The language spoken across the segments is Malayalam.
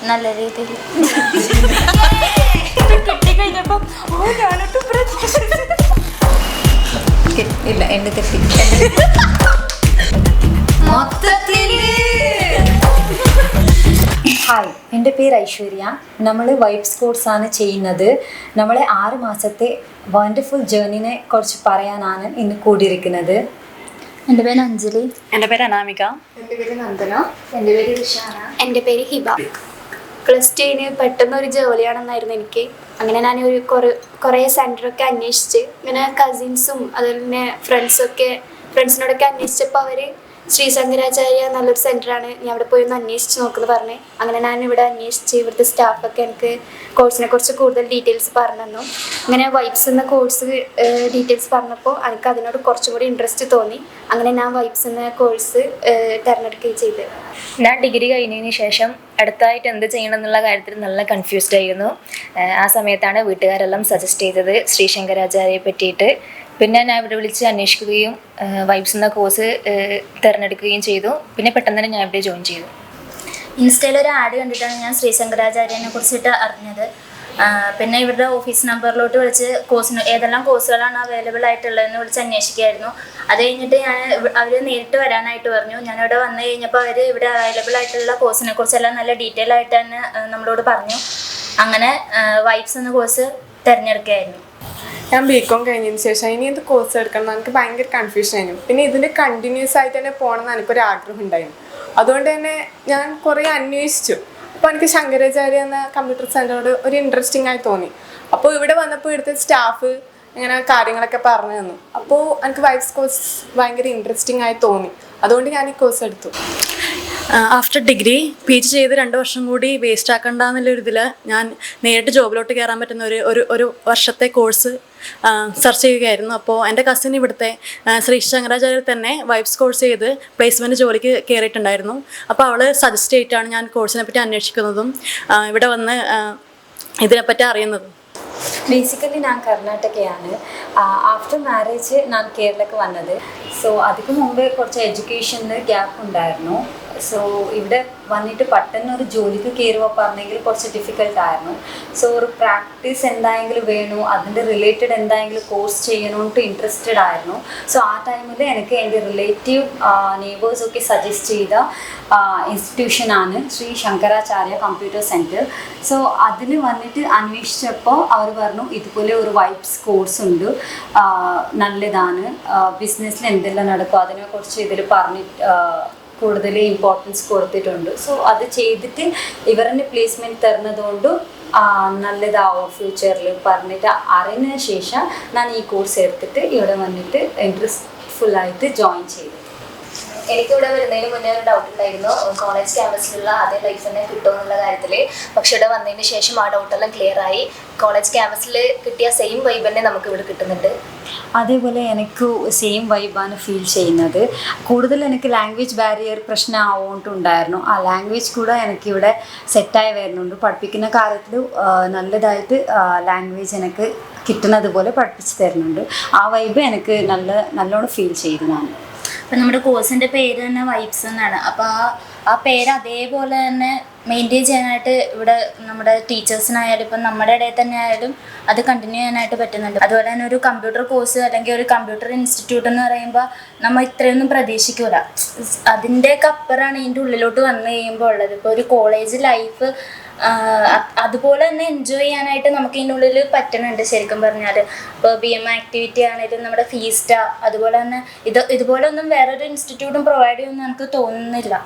നല്ല രീതിയിൽ കിട്ടിക്കഴിഞ്ഞപ്പോൾ ഇല്ല എന്നെ തെറ്റി മൊത്തത്തിൽ. ഹായ്, എൻ്റെ പേര് ഐശ്വര്യ. നമ്മൾ വൈബ്സ് കോഴ്സാണ് ചെയ്യുന്നത്. നമ്മളെ 6 മാസത്തെ വണ്ടർഫുൾ ജേർണിനെ കുറിച്ച് പറയാനാണ് ഇന്ന് കൂടിയിരിക്കുന്നത്. എൻ്റെ പേര് അഞ്ജലി. എൻ്റെ പേര് അനാമിക. എൻ്റെ പേര് നന്ദന. എൻ്റെ പേര് ഋഷാന. എൻ്റെ പേര് ഹിബ. പ്ലസ് ടുവിന് പെട്ടെന്നൊരു ജോലിയാണെന്നായിരുന്നു എനിക്ക്. അങ്ങനെ ഞാൻ കുറേ സെൻറ്ററൊക്കെ അന്വേഷിച്ച് ഇങ്ങനെ കസിൻസും അതുപോലെ തന്നെ ഫ്രണ്ട്സിനോടൊക്കെ അന്വേഷിച്ചപ്പോൾ അവർ ശ്രീ ശങ്കരാചാര്യ നല്ലൊരു സെൻറ്ററാണ്, ഞാൻ അവിടെ പോയി ഒന്ന് അന്വേഷിച്ച് നോക്കുമെന്ന് പറഞ്ഞ് അങ്ങനെ ഞാൻ ഇവിടെ അന്വേഷിച്ച് ഇവിടുത്തെ സ്റ്റാഫൊക്കെ എനിക്ക് കോഴ്സിനെ കുറിച്ച് കൂടുതൽ ഡീറ്റെയിൽസ് പറഞ്ഞു തന്നു. അങ്ങനെ വൈബ്സ് എന്ന കോഴ്സ് ഡീറ്റെയിൽസ് പറഞ്ഞപ്പോൾ എനിക്ക് അതിനോട് കുറച്ചും കൂടി ഇൻട്രസ്റ്റ് തോന്നി. അങ്ങനെ ഞാൻ വൈബ്സ് എന്ന കോഴ്സ് തിരഞ്ഞെടുക്കുകയും ചെയ്തു. ഞാൻ ഡിഗ്രി കഴിഞ്ഞതിന് ശേഷം അടുത്തായിട്ട് എന്ത് ചെയ്യണം എന്നുള്ള കാര്യത്തിൽ നല്ല കൺഫ്യൂസ്ഡ് ആയിരുന്നു. ആ സമയത്താണ് വീട്ടുകാരെല്ലാം സജസ്റ്റ് ചെയ്തത് ശ്രീ ശങ്കരാചാര്യയെ പറ്റിയിട്ട്. പിന്നെ ഞാൻ ഇവിടെ വിളിച്ച് അന്വേഷിക്കുകയും വൈബ്സ് എന്ന കോഴ്സ് തിരഞ്ഞെടുക്കുകയും ചെയ്തു. പിന്നെ പെട്ടെന്ന് തന്നെ ഞാൻ ഇവിടെ ജോയിൻ ചെയ്തു. ഇൻസ്റ്റയിൽ ഒരു ആഡ് കണ്ടിട്ടാണ് ഞാൻ ശ്രീ ശങ്കരാചാര്യനെ കുറിച്ചിട്ട് അറിഞ്ഞത്. പിന്നെ ഇവരുടെ ഓഫീസ് നമ്പറിലോട്ട് വിളിച്ച് ഏതെല്ലാം കോഴ്സുകളാണ് അവൈലബിൾ ആയിട്ടുള്ളതെന്ന് വിളിച്ച് അന്വേഷിക്കുകയായിരുന്നു. അത് കഴിഞ്ഞിട്ട് അവർ നേരിട്ട് വരാനായിട്ട് പറഞ്ഞു. ഞാനിവിടെ വന്നു കഴിഞ്ഞപ്പോൾ അവർ ഇവിടെ അവൈലബിൾ ആയിട്ടുള്ള കോഴ്സിനെ കുറിച്ചെല്ലാം നല്ല ഡീറ്റെയിൽ ആയിട്ട് തന്നെ നമ്മളോട് പറഞ്ഞു. അങ്ങനെ വൈബ്സ് എന്ന കോഴ്സ് തിരഞ്ഞെടുക്കുകയായിരുന്നു. ഞാൻ ബികോം കഴിഞ്ഞതിന് ശേഷം ഇനി എന്ത് കോഴ്സ് എടുക്കണം എന്ന് എനിക്ക് ഭയങ്കര കൺഫ്യൂഷൻ ആയിരുന്നു. പിന്നെ ഇതിൻ്റെ കണ്ടിന്യൂസ് ആയിട്ട് തന്നെ പോകണമെന്ന് എനിക്കൊരു ആഗ്രഹം ഉണ്ടായിരുന്നു. അതുകൊണ്ട് തന്നെ ഞാൻ കുറേ അന്വേഷിച്ചു. അപ്പോൾ എനിക്ക് ശങ്കരാചാര്യ എന്ന കമ്പ്യൂട്ടർ സെൻ്ററോട് ഒരു ഇൻട്രസ്റ്റിംഗ് ആയി തോന്നി. അപ്പോൾ ഇവിടെ വന്നപ്പോൾ ഇവിടുത്തെ സ്റ്റാഫ് ഇങ്ങനെ കാര്യങ്ങളൊക്കെ പറഞ്ഞു തന്നു. അപ്പോൾ എനിക്ക് വൈബ്സ് കോഴ്സ് ഭയങ്കര ഇൻട്രസ്റ്റിംഗ് ആയി തോന്നി. അതുകൊണ്ട് ഞാൻ ഈ കോഴ്സ് എടുത്തു. ആഫ്റ്റർ ഡിഗ്രി PG ചെയ്ത് 2 വർഷം കൂടി വേസ്റ്റ് ആക്കണ്ട എന്നുള്ളൊരു ഇതിൽ ഞാൻ നേരിട്ട് ജോബിലോട്ട് കയറാൻ പറ്റുന്ന ഒരു വർഷത്തെ കോഴ്സ് സെർച്ച് ചെയ്യുകയായിരുന്നു. അപ്പോൾ എൻ്റെ കസിൻ ഇവിടുത്തെ ശ്രീ ശങ്കരാചാര്യയിൽ തന്നെ വൈബ്സ് കോഴ്സ് ചെയ്ത് പ്ലേസ്മെൻറ്റ് ജോലിക്ക് കയറിയിട്ടുണ്ടായിരുന്നു. അപ്പോൾ അവൾ സജസ്റ്റ് ചെയ്തിട്ടാണ് ഞാൻ കോഴ്സിനെ പറ്റി അന്വേഷിക്കുന്നതും ഇവിടെ വന്ന് ഇതിനെപ്പറ്റി അറിയുന്നതും. ബേസിക്കലി ഞാൻ കർണാടകയാണ്. ആഫ്റ്റർ മാരേജ് ഞാൻ കേരളക്ക് വന്നത്. സോ അതിന് മുമ്പ് കുറച്ച് എഡ്യൂക്കേഷനിൽ ഗ്യാപ്പ് ഉണ്ടായിരുന്നു. സോ ഇവിടെ വന്നിട്ട് പെട്ടെന്ന് ഒരു ജോലിക്ക് കയറുക പറഞ്ഞെങ്കിൽ കുറച്ച് ഡിഫിക്കൽട്ടായിരുന്നു. സോ ഒരു പ്രാക്ടീസ് എന്തായെങ്കിലും വേണോ, അതിൻ്റെ റിലേറ്റഡ് എന്തായെങ്കിലും കോഴ്സ് ചെയ്യണമെന്നിട്ട് ഇൻട്രസ്റ്റഡ് ആയിരുന്നു. സോ ആ ടൈമിൽ എനിക്ക് എൻ്റെ റിലേറ്റീവ് നെയ്ബേഴ്സൊക്കെ സജസ്റ്റ് ചെയ്ത ഇൻസ്റ്റിറ്റ്യൂഷനാണ് Shri Shankaracharya computer centre. So അതിൽ വന്നിട്ട് അന്വേഷിച്ചപ്പോൾ അവർ പറഞ്ഞു ഇതുപോലെ ഒരു വൈബ്സ് കോഴ്സ് ഉണ്ട്, നല്ലതാണ്, ബിസിനസ്സിൽ എന്തെല്ലാം നടക്കും അതിനെക്കുറിച്ച് ഇതിൽ കൂടുതൽ ഇമ്പോർട്ടൻസ് കൊടുത്തിട്ടുണ്ട്. സോ അത് ചെയ്തിട്ട് ഇവരെന്നെ പ്ലേസ്മെൻറ്റ് തരുന്നതുകൊണ്ട് നല്ലതാവും ഫ്യൂച്ചറിൽ പറഞ്ഞിട്ട് അറിഞ്ഞതിന് ശേഷം ഞാൻ ഈ കോഴ്സ് എടുത്തിട്ട് ഇവിടെ വന്നിട്ട് ഇൻട്രസ്റ്റ്ഫുള്ളായിട്ട് ജോയിൻ ചെയ്തു. എനിക്കിവിടെ വരുന്നതിന് മുന്നേ ഒരു ഡൗട്ട് ഉണ്ടായിരുന്നു, കോളേജ് ക്യാമ്പസിലുള്ള അതേ ലൈഫ് തന്നെ കിട്ടുമെന്നുള്ള കാര്യത്തിൽ. പക്ഷെ ഇവിടെ വന്നതിന് ശേഷം ആ ഡൗട്ടെല്ലാം ക്ലിയർ ആയി. കോളേജ് ക്യാമ്പസിൽ കിട്ടിയ സെയിം വൈബ് തന്നെ നമുക്ക് ഇവിടെ കിട്ടുന്നുണ്ട്. അതേപോലെ എനിക്ക് സെയിം വൈബാണ് ഫീൽ ചെയ്യുന്നത്. കൂടുതൽ എനിക്ക് ലാംഗ്വേജ് ബാരിയർ പ്രശ്നമാവുകൊണ്ടുണ്ടായിരുന്നു. ആ ലാംഗ്വേജ് കൂടെ എനിക്കിവിടെ സെറ്റായി വരുന്നുണ്ട്. പഠിപ്പിക്കുന്ന കാര്യത്തിൽ നല്ലതായിട്ട് ലാംഗ്വേജ് എനിക്ക് കിട്ടുന്നത് പോലെ പഠിപ്പിച്ച് തരുന്നുണ്ട്. ആ വൈബ് എനിക്ക് നല്ലോണം ഫീൽ ചെയ്തു ഞാൻ. അപ്പം നമ്മുടെ കോഴ്സിൻ്റെ പേര് തന്നെ വൈബ്സ് എന്നാണ്. അപ്പോൾ ആ പേര് അതേപോലെ തന്നെ മെയിൻറ്റെയിൻ ചെയ്യാനായിട്ട് ഇവിടെ നമ്മുടെ ടീച്ചേഴ്സിനായാലും ഇപ്പം നമ്മുടെ ഇടയിൽ തന്നെ ആയാലും അത് കണ്ടിന്യൂ ചെയ്യാനായിട്ട് പറ്റുന്നുണ്ട്. അതുപോലെ തന്നെ ഒരു കമ്പ്യൂട്ടർ കോഴ്സ് അല്ലെങ്കിൽ ഒരു കമ്പ്യൂട്ടർ ഇൻസ്റ്റിറ്റ്യൂട്ട് എന്ന് പറയുമ്പോൾ നമ്മൾ ഇത്രയൊന്നും പ്രതീക്ഷിക്കൂല. അതിൻ്റെയൊക്കെ അപ്പുറമാണ് ഇതിൻ്റെ ഉള്ളിലോട്ട് വന്നു കഴിയുമ്പോൾ ഉള്ളത്. ഇപ്പോൾ ഒരു കോളേജ് ലൈഫ് അതുപോലെ തന്നെ എൻജോയ് ചെയ്യാനായിട്ട് നമുക്ക് ഇതിനുള്ളിൽ പറ്റുന്നുണ്ട് ശരിക്കും പറഞ്ഞാൽ. ഇപ്പോൾ BM ആക്ടിവിറ്റി ആണെങ്കിലും നമ്മുടെ ഫീസ്റ്റ അതുപോലെ തന്നെ ഇതുപോലെ ഒന്നും വേറൊരു ഇൻസ്റ്റിറ്റ്യൂട്ടും പ്രൊവൈഡ് ചെയ്യുമെന്ന് എനിക്ക് തോന്നുന്നില്ല.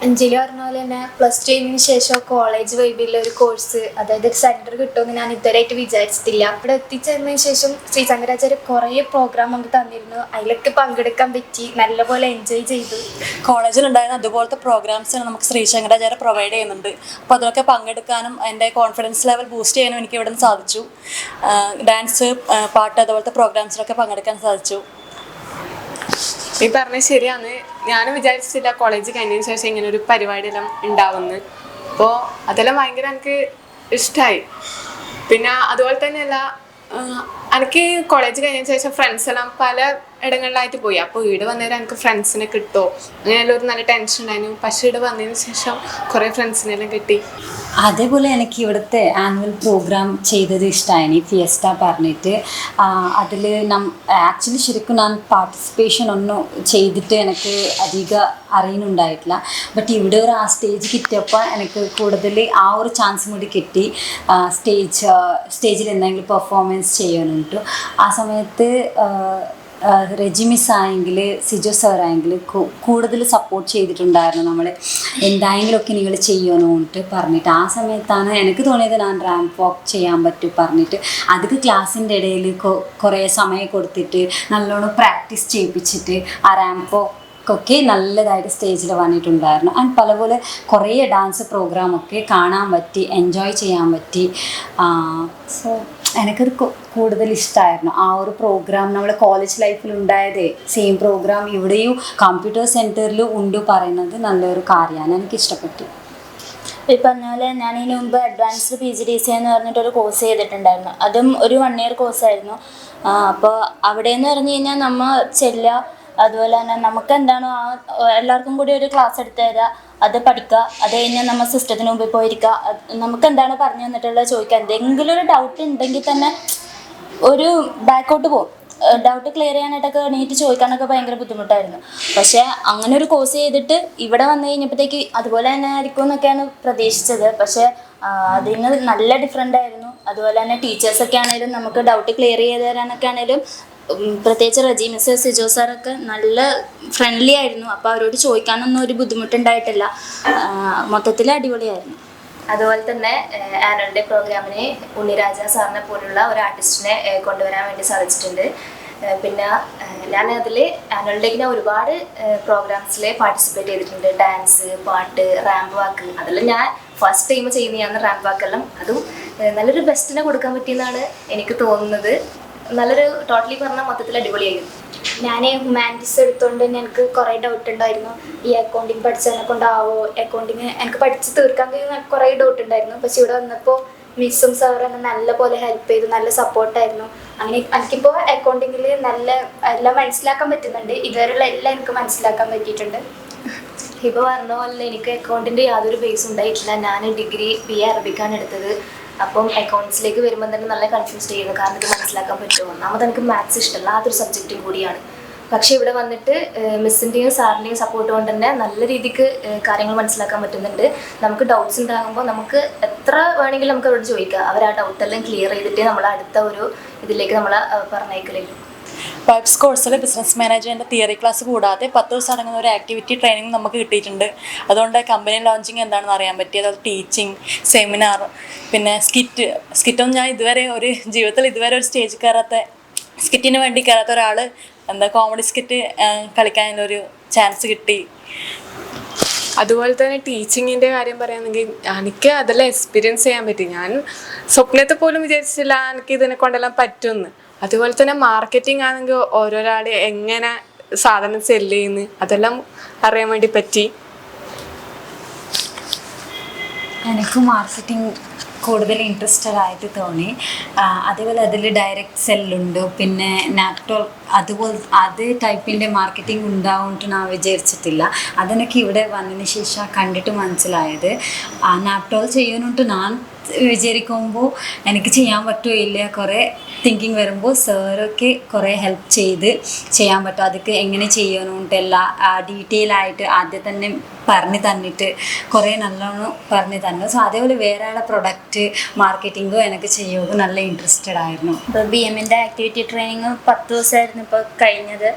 അഞ്ജലി പറഞ്ഞ പോലെ തന്നെ പ്ലസ് ടു കഴിഞ്ഞതിന് ശേഷം കോളേജ് വൈബിലുള്ള ഒരു കോഴ്സ്, അതായത് സെൻറ്റർ കിട്ടുമെന്ന് ഞാൻ ഇതുവരെയായിട്ട് വിചാരിച്ചിട്ടില്ല. ഇവിടെ എത്തിച്ചേർന്നതിന് ശേഷം ശ്രീ ശങ്കരാചാര്യ കുറേ പ്രോഗ്രാം നമുക്ക് തന്നിരുന്നു. അതിലൊക്കെ പങ്കെടുക്കാൻ പറ്റി, നല്ലപോലെ എൻജോയ് ചെയ്തു. കോളേജിലുണ്ടായിരുന്ന അതുപോലത്തെ പ്രോഗ്രാംസ് നമുക്ക് ശ്രീ ശങ്കരാചാര്യ പ്രൊവൈഡ് ചെയ്യുന്നുണ്ട്. അപ്പോൾ അതിലൊക്കെ പങ്കെടുക്കാനും എൻ്റെ കോൺഫിഡൻസ് ലെവൽ ബൂസ്റ്റ് ചെയ്യാനും എനിക്ക് ഇവിടെ നിന്ന് സാധിച്ചു. ഡാൻസ്, പാട്ട് അതുപോലത്തെ പ്രോഗ്രാംസിലൊക്കെ പങ്കെടുക്കാൻ സാധിച്ചു. ഈ പറഞ്ഞത് ശരിയാണ്. ഞാനും വിചാരിച്ചിട്ടില്ല കോളേജ് കഴിഞ്ഞതിന് ശേഷം ഇങ്ങനെ ഒരു പരിപാടിയെല്ലാം ഉണ്ടാവുമെന്ന്. അപ്പോൾ അതെല്ലാം ഭയങ്കര എനിക്ക് ഇഷ്ടമായി. പിന്നെ അതുപോലെ തന്നെയല്ല, എനിക്ക് കോളേജ് കഴിഞ്ഞതിന് ശേഷം ഫ്രണ്ട്സ് എല്ലാം പല ഇടങ്ങളിലായിട്ട് പോയി. അപ്പോൾ ഇവിടെ വന്നേരം എനിക്ക് ഫ്രണ്ട്സിനെ കിട്ടുമോ അങ്ങനെയുള്ള ഒരു നല്ല ടെൻഷൻ ഉണ്ടായിരുന്നു. പക്ഷേ ഇവിടെ വന്നതിന് ശേഷം കുറേ ഫ്രണ്ട്സിനെല്ലാം കിട്ടി. അതേപോലെ എനിക്ക് ഇവിടുത്തെ ആനുവൽ പ്രോഗ്രാം ചെയ്തത് ഇഷ്ടമായി, ഫിയസ്റ്റ പറഞ്ഞിട്ട്. അതിൽ ആക്ച്വലി ശരിക്കും ഞാൻ പാർട്ടിസിപ്പേഷൻ ഒന്നും ചെയ്തിട്ട് എനിക്ക് അധികം അറിയുന്നുണ്ടായിട്ടില്ല. ബട്ട് ഇവിടെ ഒരു ആ സ്റ്റേജ് കിട്ടിയപ്പോൾ എനിക്ക് കൂടുതൽ ആ ഒരു ചാൻസ് കൂടി കിട്ടി. സ്റ്റേജിൽ എന്തെങ്കിലും പെർഫോമൻസ് ചെയ്യാനുണ്ട്. ആ സമയത്ത് റെജി മിസ് ആയെങ്കിൽ സിജോ സാറായെങ്കിൽ കൂടുതൽ സപ്പോർട്ട് ചെയ്തിട്ടുണ്ടായിരുന്നു. നമ്മൾ എന്തായെങ്കിലുമൊക്കെ നിങ്ങൾ ചെയ്യണമെന്നിട്ട് പറഞ്ഞിട്ട്. ആ സമയത്താണ് എനിക്ക് തോന്നിയത് ഞാൻ റാമ്പ് വാക്ക് ചെയ്യാൻ പറ്റും പറഞ്ഞിട്ട്. അതൊക്കെ ക്ലാസ്സിൻ്റെ ഇടയിൽ കുറേ സമയം കൊടുത്തിട്ട് നല്ലോണം പ്രാക്ടീസ് ചെയ്യിപ്പിച്ചിട്ട് ആ റാമ്പ് വാക്കൊക്കെ നല്ലതായിട്ട് സ്റ്റേജിൽ വന്നിട്ടുണ്ടായിരുന്നു. ആൻഡ് പലപോലെ കുറേ ഡാൻസ് പ്രോഗ്രാമൊക്കെ കാണാൻ പറ്റി, എൻജോയ് ചെയ്യാൻ പറ്റി. സോ എനിക്കത് കൂടുതൽ ഇഷ്ടമായിരുന്നു ആ ഒരു പ്രോഗ്രാം. നമ്മൾ കോളേജ് ലൈഫിൽ ഉണ്ടായതേ സെയിം പ്രോഗ്രാം ഇവിടെയും കമ്പ്യൂട്ടർ സെൻറ്ററിൽ ഉണ്ട് പറയുന്നത് നല്ലൊരു കാര്യമാണ്. എനിക്ക് ഇഷ്ടപ്പെട്ടു. ഈ പറഞ്ഞ പോലെ ഞാൻ ഇതിന് മുമ്പ് അഡ്വാൻസ്ഡ് PGDCA എന്ന് പറഞ്ഞിട്ടൊരു കോഴ്സ് ചെയ്തിട്ടുണ്ടായിരുന്നു. അതും ഒരു 1 year കോഴ്സായിരുന്നു. അപ്പോൾ അവിടെയെന്ന് പറഞ്ഞു കഴിഞ്ഞാൽ നമ്മൾ ചെല്ലുക, അതുപോലെ തന്നെ നമുക്ക് എന്താണോ എല്ലാവർക്കും കൂടി ഒരു ക്ലാസ് എടുത്ത് തരിക, അത് പഠിക്കുക, അത് കഴിഞ്ഞാൽ നമ്മൾ സിസ്റ്റത്തിന് മുമ്പിൽ പോയിരിക്കുക, നമുക്ക് എന്താണ് പറഞ്ഞു തന്നിട്ടുള്ളത് ചോദിക്കുക. എന്തെങ്കിലും ഒരു ഡൗട്ട് ഉണ്ടെങ്കിൽ തന്നെ ഒരു ബാക്കോട്ട് പോകും. ഡൗട്ട് ക്ലിയർ ചെയ്യാനായിട്ടൊക്കെ എണീറ്റ് ചോദിക്കാനൊക്കെ ഭയങ്കര ബുദ്ധിമുട്ടായിരുന്നു. പക്ഷേ അങ്ങനെ ഒരു കോഴ്സ് ചെയ്തിട്ട് ഇവിടെ വന്നു കഴിഞ്ഞപ്പോഴത്തേക്ക് അതുപോലെ തന്നെ ആയിരിക്കും എന്നൊക്കെയാണ് പ്രതീക്ഷിച്ചത്. പക്ഷേ അതിന് നല്ല ഡിഫറെൻ്റ് ആയിരുന്നു. അതുപോലെ തന്നെ ടീച്ചേഴ്സൊക്കെ ആണെങ്കിലും നമുക്ക് ഡൗട്ട് ക്ലിയർ ചെയ്ത് തരാനൊക്കെ ആണെങ്കിലും പ്രത്യേകിച്ച് റജി മിസ്, സിജോ സാറൊക്കെ നല്ല ഫ്രണ്ട്ലി ആയിരുന്നു. അപ്പോൾ അവരോട് ചോദിക്കാനൊന്നും ഒരു ബുദ്ധിമുട്ടുണ്ടായിട്ടില്ല. മൊത്തത്തിൽ അടിപൊളിയായിരുന്നു. അതുപോലെ തന്നെ ആനുവൽ ഡേ പ്രോഗ്രാമിന് ഉണ്ണിരാജ സാറിനെ പോലുള്ള ഒരു ആർട്ടിസ്റ്റിനെ കൊണ്ടുവരാൻ വേണ്ടി സാധിച്ചിട്ടുണ്ട്. പിന്നെ ഞാൻ അതിൽ ആനുവൽ ഡേക്ക് ഒരുപാട് പ്രോഗ്രാംസിൽ പാർട്ടിസിപ്പേറ്റ് ചെയ്തിട്ടുണ്ട്. ഡാൻസ്, പാട്ട്, റാമ്പ് വാക്ക്, അതെല്ലാം ഞാൻ ഫസ്റ്റ് ടൈം ചെയ്യുന്നതാണ്. റാമ്പ് വാക്കെല്ലാം അതും നല്ലൊരു ബെസ്റ്റിനെ കൊടുക്കാൻ പറ്റിയെന്നാണ് എനിക്ക് തോന്നുന്നത്. നല്ലൊരു ടോട്ടലി പറഞ്ഞാൽ മൊത്തത്തിൽ അടിപൊളിയായിരുന്നു. ഞാൻ ഹ്യൂമാനിറ്റീസ് എടുത്തുകൊണ്ട് തന്നെ എനിക്ക് കുറേ ഡൗട്ട് ഉണ്ടായിരുന്നു. ഈ അക്കൗണ്ടിങ് പഠിച്ചതിനെ കൊണ്ടാവോ, അക്കൗണ്ടിങ് എനിക്ക് പഠിച്ച് തീർക്കാൻ കഴിയുന്ന കുറേ ഡൗട്ട് ഉണ്ടായിരുന്നു. പക്ഷെ ഇവിടെ വന്നപ്പോൾ മിസ്സും സാറും എന്നെ നല്ല പോലെ ഹെൽപ്പ് ചെയ്തു, നല്ല സപ്പോർട്ടായിരുന്നു. അങ്ങനെ എനിക്കിപ്പോൾ അക്കൗണ്ടിങ്ങിൽ നല്ല എല്ലാം മനസ്സിലാക്കാൻ പറ്റുന്നുണ്ട്. ഇതുവരെയുള്ള എല്ലാം എനിക്ക് മനസ്സിലാക്കാൻ പറ്റിയിട്ടുണ്ട്. ഇപ്പോൾ പറഞ്ഞ പോലെ എനിക്ക് അക്കൗണ്ടിൻ്റെ യാതൊരു ബേസ് ഉണ്ടായിട്ടില്ല. ഞാൻ ഡിഗ്രി BA അറബിക്കാണ് എടുത്തത്. അപ്പം അക്കൗണ്ട്സിലേക്ക് വരുമ്പോൾ തന്നെ നല്ല കൺഫ്യൂസ് ചെയ്യുന്നു. കാരണം ഇത് മനസ്സിലാക്കാൻ പറ്റുമോ. ഒന്നാമത് എനിക്ക് മാത്സ് ഇഷ്ടമല്ല, അതൊരു സബ്ജക്റ്റും കൂടിയാണ്. പക്ഷേ ഇവിടെ വന്നിട്ട് മിസ്സിൻ്റെയും സാറിൻ്റെയും സപ്പോർട്ട് കൊണ്ട് തന്നെ നല്ല രീതിക്ക് കാര്യങ്ങൾ മനസ്സിലാക്കാൻ പറ്റുന്നുണ്ട്. നമുക്ക് ഡൗട്ട്സ് ഉണ്ടാകുമ്പോൾ നമുക്ക് എത്ര വേണമെങ്കിലും നമുക്ക് അവരോട് ചോദിക്കാം. അവർ ആ ഡൗട്ടെല്ലാം ക്ലിയർ ചെയ്തിട്ട് നമ്മൾ അടുത്ത ഒരു ഇതിലേക്ക് നമ്മളെ പറഞ്ഞേക്കലേക്ക്. വൈബ്സ് കോഴ്സിൽ ബിസിനസ് മാനേജ്മെൻറ്റ് തിയറി ക്ലാസ് കൂടാതെ 10 ദിവസം അടങ്ങുന്ന ഒരു ആക്ടിവിറ്റി ട്രെയിനിങ് നമുക്ക് കിട്ടിയിട്ടുണ്ട്. അതുകൊണ്ട് കമ്പനി ലോഞ്ചിങ് എന്താണെന്ന് അറിയാൻ പറ്റി. അതായത് ടീച്ചിങ്, സെമിനാർ, പിന്നെ സ്കിറ്റൊന്നും ഞാൻ ജീവിതത്തിൽ ഇതുവരെ ഒരു സ്റ്റേജിൽ സ്കിറ്റിന് വേണ്ടി കയറാത്ത ഒരാൾ കോമഡി സ്കിറ്റ് കളിക്കാനൊരു ചാൻസ് കിട്ടി. അതുപോലെ തന്നെ ടീച്ചിങ്ങിൻ്റെ കാര്യം പറയുകയാണെങ്കിൽ എനിക്ക് അതെല്ലാം എക്സ്പീരിയൻസ് ചെയ്യാൻ പറ്റി. ഞാൻ സ്വപ്നത്തെ പോലും വിചാരിച്ചില്ല എനിക്ക് ഇതിനെ കൊണ്ടെല്ലാം പറ്റുമെന്ന്. അതുപോലെ തന്നെ മാർക്കറ്റിംഗ് ആണെങ്കിൽ ഓരോരാൾ എങ്ങനെ സാധനം സെല്ല് ചെയ്യുന്നു അതെല്ലാം അറിയാൻ വേണ്ടി പറ്റി. എനിക്ക് മാർക്കറ്റിംഗ് കൂടുതൽ ഇൻട്രസ്റ്റഡ് ആയിട്ട് തോന്നി. അതേപോലെ അതിൽ ഡയറക്റ്റ് സെല്ലുണ്ട്, പിന്നെ നാപ്റ്റോൾ, അതുപോലെ അതേ ടൈപ്പിൻ്റെ മാർക്കറ്റിംഗ് ഉണ്ടാവുമെന്ന് ഞാൻ വിചാരിച്ചിട്ടില്ല. അതെനിക്ക് ഇവിടെ വന്നതിന് ശേഷം കണ്ടിട്ട് മനസ്സിലായത്. നാപ്റ്റോൾ ചെയ്യാനുണ്ട് ഞാൻ വിചാരിക്കുമ്പോൾ എനിക്ക് ചെയ്യാൻ പറ്റുമോ ഇല്ല കുറേ തിങ്കിങ് വരുമ്പോൾ സാറൊക്കെ കുറേ ഹെൽപ്പ് ചെയ്ത് ചെയ്യാൻ പറ്റും. അതൊക്കെ എങ്ങനെ ചെയ്യണമെന്നിട്ട് എല്ലാം ഡീറ്റെയിൽ ആയിട്ട് ആദ്യം തന്നെ പറഞ്ഞു തന്നിട്ട് കുറേ നല്ലോണം പറഞ്ഞു തന്നു. സോ അതേപോലെ വേറെ ആളെ പ്രൊഡക്റ്റ് മാർക്കറ്റിങ്ങോ എനിക്ക് ചെയ്യുമ്പോൾ നല്ല ഇൻട്രസ്റ്റഡ് ആയിരുന്നു. ഇപ്പോൾ BMൻ്റെ ആക്ടിവിറ്റി ട്രെയിനിങ് 10 ദിവസമായിരുന്നു ഇപ്പോൾ കഴിഞ്ഞത്.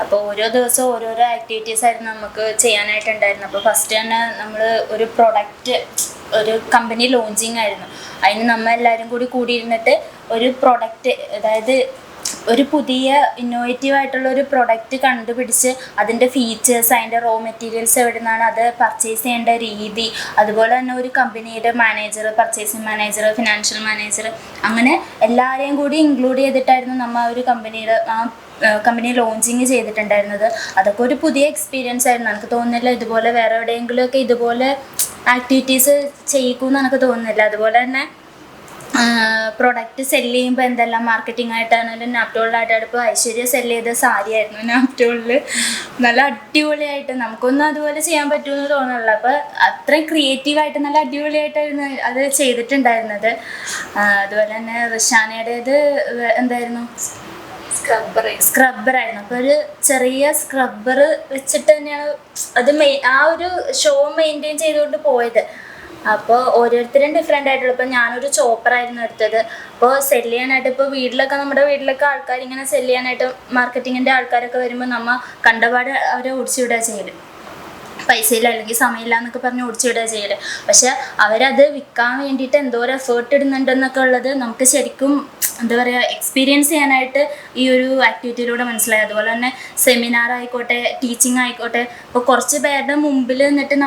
അപ്പോൾ ഓരോ ദിവസവും ഓരോരോ ആക്ടിവിറ്റീസ് ആയിരുന്നു നമുക്ക് ചെയ്യാനായിട്ടുണ്ടായിരുന്നു. അപ്പോൾ ഫസ്റ്റ് തന്നെ നമ്മൾ ഒരു കമ്പനി ലോഞ്ചിങ് ആയിരുന്നു. അതിന് നമ്മൾ എല്ലാവരും കൂടിയിരുന്നിട്ട് ഒരു പ്രൊഡക്റ്റ്, അതായത് ഒരു പുതിയ ഇന്നോവേറ്റീവ് ആയിട്ടുള്ള ഒരു പ്രൊഡക്റ്റ് കണ്ടുപിടിച്ച് അതിൻ്റെ ഫീച്ചേഴ്സ്, അതിൻ്റെ റോ മെറ്റീരിയൽസ് എവിടെ നിന്നാണ്, അത് പർച്ചേസ് ചെയ്യേണ്ട രീതി, അതുപോലെ തന്നെ ഒരു കമ്പനിയുടെ manager, purchasing manager, financial manager, അങ്ങനെ എല്ലാവരെയും കൂടി ഇൻക്ലൂഡ് ചെയ്തിട്ടായിരുന്നു നമ്മൾ ഒരു കമ്പനി ലോഞ്ചിങ് ചെയ്തിട്ടുണ്ടായിരുന്നത്. അതൊക്കെ ഒരു പുതിയ എക്സ്പീരിയൻസ് ആയിരുന്നു. എനിക്ക് തോന്നുന്നില്ല ഇതുപോലെ വേറെ എവിടെയെങ്കിലുമൊക്കെ ഇതുപോലെ ആക്ടിവിറ്റീസ് ചെയ്യിക്കുമെന്ന് എനിക്ക് തോന്നുന്നില്ല. അതുപോലെ തന്നെ പ്രൊഡക്റ്റ് സെല്ല് ചെയ്യുമ്പോൾ എന്തെല്ലാം മാർക്കറ്റിംഗ് ആയിട്ടാണെങ്കിലും നാപ്റ്റോളിലായിട്ടാണ്. ഇപ്പോൾ ഐശ്വര്യ സെല്ല് ചെയ്ത സാരിയായിരുന്നു നാപ്റ്റോളിൽ. നല്ല അടിപൊളിയായിട്ട് നമുക്കൊന്നും അതുപോലെ ചെയ്യാൻ പറ്റുമെന്ന് തോന്നുന്നില്ല. അപ്പോൾ അത്രയും ക്രിയേറ്റീവായിട്ട് നല്ല അടിപൊളിയായിട്ടായിരുന്നു അത് ചെയ്തിട്ടുണ്ടായിരുന്നത്. അതുപോലെ തന്നെ റിഷാനയുടേത് എന്തായിരുന്നു, സ്ക്രബ്ബറായിരുന്നു. അപ്പോൾ ഒരു ചെറിയ സ്ക്രബ്ബർ വെച്ചിട്ട് തന്നെയാണ് അത് ആ ഒരു ഷോ മെയിൻറ്റെയിൻ ചെയ്തുകൊണ്ട് പോയത്. അപ്പോൾ ഓരോരുത്തരും ഡിഫറെൻ്റ് ആയിട്ടുള്ള, ഇപ്പോൾ ഞാനൊരു ചോപ്പറായിരുന്നു എടുത്തത്. അപ്പോൾ സെല്ല് ചെയ്യാനായിട്ട് ഇപ്പോൾ നമ്മുടെ വീട്ടിലൊക്കെ ആൾക്കാർ ഇങ്ങനെ സെല്ല് ചെയ്യാനായിട്ട് മാർക്കറ്റിങ്ങിൻ്റെ ആൾക്കാരൊക്കെ വരുമ്പോൾ നമ്മൾ കണ്ടപാട് അവരെ ഓടിച്ചുവിടുക ചെയ്യല്, പൈസയില്ല അല്ലെങ്കിൽ സമയമില്ല എന്നൊക്കെ പറഞ്ഞ് ഓടിച്ചുവിടുക ചെയ്യല്. പക്ഷെ അവരത് വിൽക്കാൻ വേണ്ടിയിട്ട് എന്തോരം എഫേർട്ട് ഇടുന്നുണ്ടെന്നൊക്കെ ഉള്ളത് നമുക്ക് ശരിക്കും എന്താ പറയുക എക്സ്പീരിയൻസ് ചെയ്യാനായിട്ട് ഈ ഒരു ആക്ടിവിറ്റിയിലൂടെ മനസ്സിലായി. അതുപോലെ തന്നെ സെമിനാർ ആയിക്കോട്ടെ, ടീച്ചിങ് ആയിക്കോട്ടെ, ഇപ്പോൾ കുറച്ച് പേരുടെ മുമ്പിൽ നിന്നിട്ട്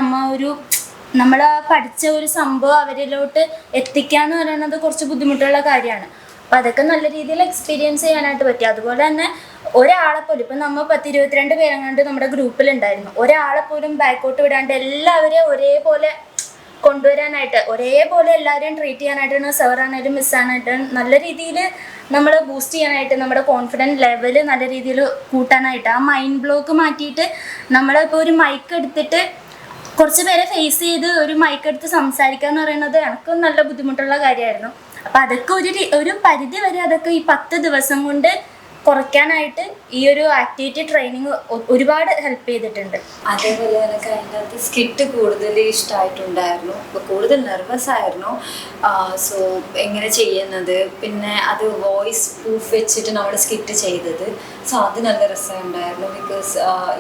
നമ്മൾ പഠിച്ച ഒരു സംഭവം അവരിലോട്ട് എത്തിക്കുക എന്ന് പറയുന്നത് കുറച്ച് ബുദ്ധിമുട്ടുള്ള കാര്യമാണ്. അപ്പം അതൊക്കെ നല്ല രീതിയിൽ എക്സ്പീരിയൻസ് ചെയ്യാനായിട്ട് പറ്റി. അതുപോലെ തന്നെ ഒരാളെ പോലും, ഇപ്പം നമ്മൾ 10-22 പേരെങ്ങാണ്ട് നമ്മുടെ ഗ്രൂപ്പിലുണ്ടായിരുന്നു, ഒരാളെ പോലും ബാക്കോട്ട് വിടാണ്ട് എല്ലാവരെയും ഒരേപോലെ കൊണ്ടുവരാനായിട്ട്, ഒരേപോലെ എല്ലാവരെയും ട്രീറ്റ് ചെയ്യാനായിട്ടാണ്, സാറാണേലും മിസ്സാണായിട്ടും നല്ല രീതിയിൽ നമ്മൾ ബൂസ്റ്റ് ചെയ്യാനായിട്ട്, നമ്മുടെ കോൺഫിഡൻസ് ലെവൽ നല്ല രീതിയിൽ കൂട്ടാനായിട്ട്, ആ മൈൻഡ് ബ്ലോക്ക് മാറ്റിയിട്ട് നമ്മളിപ്പോൾ ഒരു മൈക്ക് എടുത്തിട്ട് കുറച്ച് പേരെ ഫേസ് ചെയ്ത് ഒരു മൈക്ക് എടുത്ത് സംസാരിക്കുക എന്ന് പറയുന്നത് എനിക്കും നല്ല ബുദ്ധിമുട്ടുള്ള കാര്യമായിരുന്നു. അപ്പം അതൊക്കെ ഒരു പരിധി വരെ അതൊക്കെ ഈ 10 ദിവസം കൊണ്ട് കുറയ്ക്കാനായിട്ട് ഈ ഒരു ആക്ടിവിറ്റി ട്രെയിനിങ് ഒരുപാട് ഹെൽപ്പ് ചെയ്തിട്ടുണ്ട്. അതേപോലെ എനിക്ക് അതിൻ്റെ അകത്ത് സ്കിറ്റ് കൂടുതൽ ഇഷ്ടമായിട്ടുണ്ടായിരുന്നു. ഇപ്പോൾ കൂടുതൽ നെർവസ് ആയിരുന്നു. സോ എങ്ങനെ ചെയ്യുന്നത്, പിന്നെ അത് വോയിസ് പ്രൂഫ് വെച്ചിട്ട് നമ്മൾ സ്കിറ്റ് ചെയ്തത്. സോ അത് നല്ല രസമുണ്ടായിരുന്നു. ബിക്കോസ്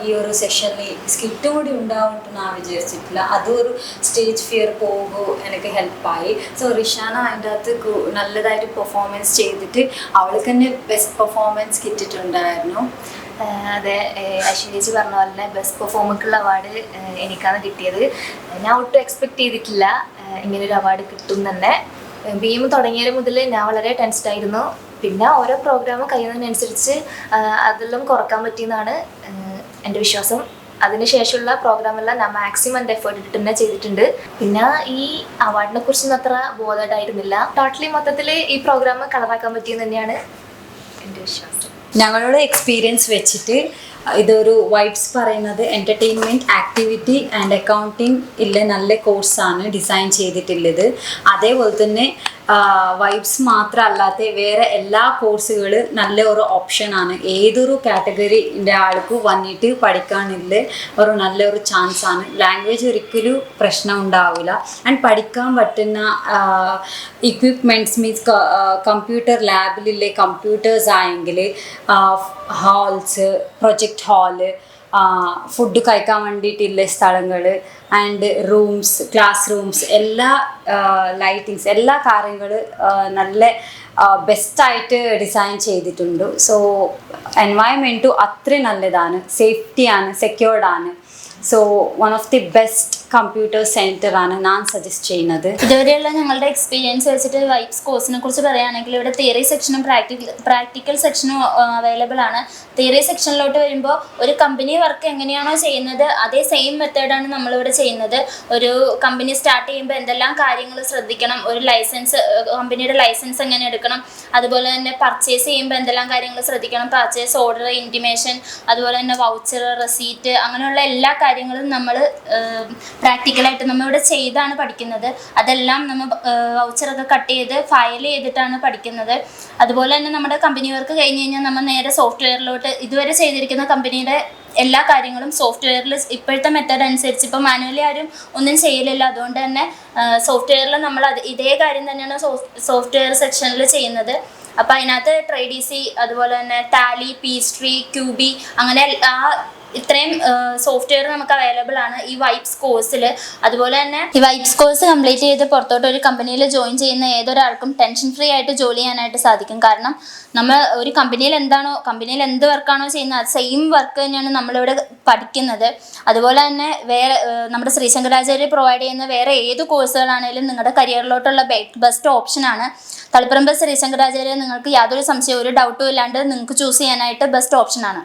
ഈ ഒരു സെഷനിൽ സ്കിറ്റും കൂടി ഉണ്ടാവുമെന്ന് ഞാൻ വിചാരിച്ചിട്ടില്ല. അതൊരു സ്റ്റേജ് ഫിയർ പോകുമ്പോൾ എനിക്ക് ഹെൽപ്പായി. സോ റിഷാന അതിൻ്റെ അകത്ത് നല്ലതായിട്ട് പെർഫോമൻസ് ചെയ്തിട്ട് അവൾക്ക് തന്നെ ബെസ്റ്റ് പെർഫോമൻസ് കിട്ടിയിട്ടുണ്ടായിരുന്നു. അതെ, ഐശ്വര്യേച്ചി പറഞ്ഞ പോലെ തന്നെ ബെസ്റ്റ് പെർഫോമർക്കുള്ള അവാർഡ് എനിക്കാണ് കിട്ടിയത്. ഞാൻ ഒട്ടും എക്സ്പെക്ട് ചെയ്തിട്ടില്ല ഇങ്ങനൊരു അവാർഡ് കിട്ടും തന്നെ. ബീം തുടങ്ങിയത് മുതൽ ഞാൻ വളരെ ടെൻസ്ഡ് ആയിരുന്നു. പിന്നെ ഓരോ പ്രോഗ്രാമും കഴിയുന്നതിനനുസരിച്ച് അതെല്ലാം കുറക്കാൻ പറ്റിയെന്നാണ് എൻ്റെ വിശ്വാസം. അതിനുശേഷമുള്ള പ്രോഗ്രാമെല്ലാം ഞാൻ മാക്സിമം എൻ്റെ എഫേർട്ട് ഇട്ട് തന്നെ ചെയ്തിട്ടുണ്ട്. പിന്നെ ഈ അവാർഡിനെ കുറിച്ചൊന്നും അത്ര ബോധമായിട്ടായിരുന്നില്ല. ടോട്ടലി മൊത്തത്തിൽ ഈ പ്രോഗ്രാം കളറാക്കാൻ പറ്റിയെന്ന് തന്നെയാണ് എൻ്റെ വിശ്വാസം. ഞങ്ങളുടെ എക്സ്പീരിയൻസ് വെച്ചിട്ട് ഇതൊരു വൈബ്സ് പറയുന്നത് എൻ്റർടൈൻമെൻറ്റ് ആക്ടിവിറ്റി ആൻഡ് അക്കൗണ്ടിങ് ഉള്ള നല്ല കോഴ്സാണ് ഡിസൈൻ ചെയ്തിട്ടുള്ളത്. അതേപോലെ തന്നെ വൈബ്സ് മാത്രമല്ലാത്ത വേറെ എല്ലാ കോഴ്സുകൾ നല്ല ഒരു ഓപ്ഷനാണ്. ഏതൊരു കാറ്റഗറിൻ്റെ ആൾക്ക് വന്നിട്ട് പഠിക്കാനുള്ള ഒരു നല്ലൊരു ചാൻസാണ്. ലാംഗ്വേജ് ഒരിക്കലും പ്രശ്നം ഉണ്ടാവില്ല. ആൻഡ് പഠിക്കാൻ പറ്റുന്ന ഇക്വിപ്മെൻറ്റ്സ് മീൻസ് കമ്പ്യൂട്ടർ ലാബിലെ കമ്പ്യൂട്ടേഴ്സ് ആയെങ്കിൽ ഹാൾസ്, പ്രൊജക്റ്റ് ഹാള്, ഫുഡ് കഴിക്കാൻ വേണ്ടിയിട്ടുള്ള സ്ഥലങ്ങൾ ആൻഡ് റൂംസ്, ക്ലാസ് റൂംസ്, എല്ലാ ലൈറ്റിങ്സ്, എല്ലാ കാര്യങ്ങൾ നല്ല ബെസ്റ്റായിട്ട് ഡിസൈൻ ചെയ്തിട്ടുണ്ട്. സോ എൻവയൺമെൻറ്റും അത്രയും നല്ലതാണ്, സേഫ്റ്റിയാണ്, സെക്യൂർഡാണ്. So one of the best computer സെൻറ്ററാണ് ഞാൻ സജസ്റ്റ് ചെയ്യുന്നത്. ഇതുവരെയുള്ള ഞങ്ങളുടെ എക്സ്പീരിയൻസ് വെച്ചിട്ട് വൈബ്സ് കോഴ്സിനെ കുറിച്ച് പറയുകയാണെങ്കിൽ ഇവിടെ തിയറി സെക്ഷനും പ്രാക്ടിക്കൽ സെക്ഷനും അവൈലബിൾ ആണ്. തിയറി സെക്ഷനിലോട്ട് വരുമ്പോൾ ഒരു കമ്പനി വർക്ക് എങ്ങനെയാണോ ചെയ്യുന്നത് അതേ സെയിം മെത്തേഡാണ് നമ്മളിവിടെ ചെയ്യുന്നത്. ഒരു കമ്പനി സ്റ്റാർട്ട് ചെയ്യുമ്പോൾ എന്തെല്ലാം കാര്യങ്ങൾ ശ്രദ്ധിക്കണം, ഒരു ലൈസൻസ്, കമ്പനിയുടെ ലൈസൻസ് എങ്ങനെ എടുക്കണം, അതുപോലെ തന്നെ പർച്ചേസ് ചെയ്യുമ്പോൾ എന്തെല്ലാം കാര്യങ്ങൾ ശ്രദ്ധിക്കണം, പർച്ചേസ് ഓർഡർ, ഇൻറ്റിമേഷൻ, അതുപോലെ തന്നെ വൗച്ചർ, റെസീറ്റ്, അങ്ങനെയുള്ള എല്ലാ കാര്യങ്ങളും നമ്മൾ പ്രാക്ടിക്കലായിട്ട് നമ്മളിവിടെ ചെയ്താണ് പഠിക്കുന്നത്. അതെല്ലാം നമ്മൾ വൗച്ചറൊക്കെ കട്ട് ചെയ്ത് ഫയൽ ചെയ്തിട്ടാണ് പഠിക്കുന്നത്. അതുപോലെ തന്നെ നമ്മുടെ കമ്പനി വർക്ക് കഴിഞ്ഞ് കഴിഞ്ഞാൽ നമ്മൾ നേരെ സോഫ്റ്റ്വെയറിലോട്ട്, ഇതുവരെ ചെയ്തിരിക്കുന്ന കമ്പനിയുടെ എല്ലാ കാര്യങ്ങളും സോഫ്റ്റ്വെയറിൽ ഇപ്പോഴത്തെ മെത്തേഡ് അനുസരിച്ച് ഇപ്പോൾ മാനുവലി ആരും ഒന്നും ചെയ്യലില്ല. അതുകൊണ്ട് തന്നെ സോഫ്റ്റ്വെയറിൽ നമ്മൾ ഇതേ കാര്യം തന്നെയാണ് സോഫ്റ്റ്വെയർ സെക്ഷനിൽ ചെയ്യുന്നത്. അപ്പോൾ അതിനകത്ത് ട്രൈഡിസി, അതുപോലെ തന്നെ ടാലി, പീസ്ട്രി, ക്യൂബി, അങ്ങനെ ഇത്രയും സോഫ്റ്റ്വെയർ നമുക്ക് അവൈലബിൾ ആണ് ഈ വൈബ്സ് കോഴ്സിൽ. അതുപോലെ തന്നെ ഈ വൈബ്സ് കോഴ്സ് കംപ്ലീറ്റ് ചെയ്ത് പുറത്തോട്ട് ഒരു കമ്പനിയിൽ ജോയിൻ ചെയ്യുന്ന ഏതൊരാൾക്കും ടെൻഷൻ ഫ്രീ ആയിട്ട് ജോലി ചെയ്യാനായിട്ട് സാധിക്കും. കാരണം നമ്മൾ ഒരു കമ്പനിയിൽ എന്ത് വർക്കാണോ ചെയ്യുന്നത് അത് സെയിം വർക്ക് തന്നെയാണ് നമ്മളിവിടെ പഠിക്കുന്നത്. അതുപോലെ തന്നെ വേറെ നമ്മുടെ ശ്രീശങ്കരാചാര്യ പ്രൊവൈഡ് ചെയ്യുന്ന വേറെ ഏത് കോഴ്സുകളാണെങ്കിലും നിങ്ങളുടെ കരിയറിലോട്ടുള്ള ബെസ്റ്റ് ഓപ്ഷനാണ്. തളിപ്പറമ്പ് ശ്രീശങ്കരാചാര്യ നിങ്ങൾക്ക് യാതൊരു സംശയവും, ഒരു ഡൗട്ടും ഇല്ലാണ്ട് നിങ്ങൾക്ക് ചൂസ് ചെയ്യാനായിട്ട് ബെസ്റ്റ് ഓപ്ഷനാണ്.